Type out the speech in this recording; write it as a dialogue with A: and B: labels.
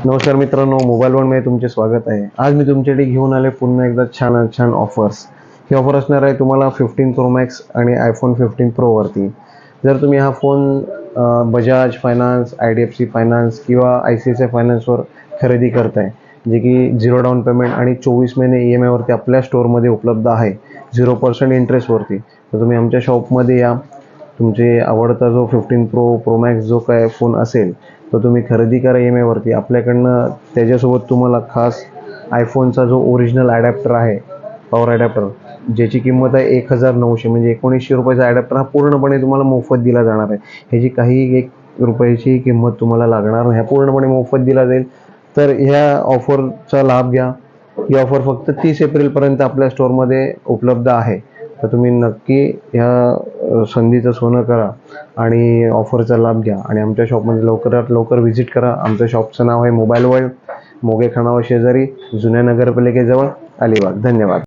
A: नमस्कार मित्रांनो, मोबाईल मध्ये तुमचे स्वागत आहे. आज मी तुमच्यासाठी घेऊन आले पुन्हा एकदा छान छान ऑफर्स. ही ऑफर असणार आहे तुम्हाला 15 प्रो मॅक्स आणि आयफोन 15 प्रो वरती. जर तुम्ही हा phone Bajaj finance, IDFC finance किंवा ICICI फायनान्सवर खरेदी करताय, जे की 0 डाऊन पेमेंट आणि 24 महिने EMI वरती आपल्या स्टोअरमध्ये उपलब्ध आहे 0% इंटरेस्टवरती, तर तुम्ही आमच्या शॉपमध्ये या. तुमचे आवडता जो 15 प्रो मॅक्स जो काय फोन असेल तो तुम्ही खरेदी करा EMI वरती. आपल्याकडनं त्याच्यासोबत तुम्हाला खास आयफोनचा जो ओरिजिनल ॲडॅप्टर आहे, पॉवर ॲडॅप्टर, ज्याची किंमत आहे 1900, म्हणजे 1900 रुपयाचा ॲडॅप्टर हा पूर्णपणे तुम्हाला मोफत दिला जाणार आहे. ह्याची काही 1 रुपयाची किंमत तुम्हाला लागणार नाही, पूर्णपणे मोफत दिला जाईल. तर ह्या ऑफरचा लाभ घ्या. ही ऑफर फक्त 30 एप्रिलपर्यंत आपल्या स्टोअरमध्ये उपलब्ध आहे. तर तुम्ही नक्की ह्या संधीचं सोनं करा आणि ऑफरचा लाभ घ्या आणि आमच्या शॉपमध्ये लवकरात लवकर व्हिजिट करा. आमच्या शॉपचं नाव आहे मोबाईल वर्ल्ड, मोगे खानावळ शेजारी, जुन्या नगरपालिकेजवळ, अलिबाग. धन्यवाद.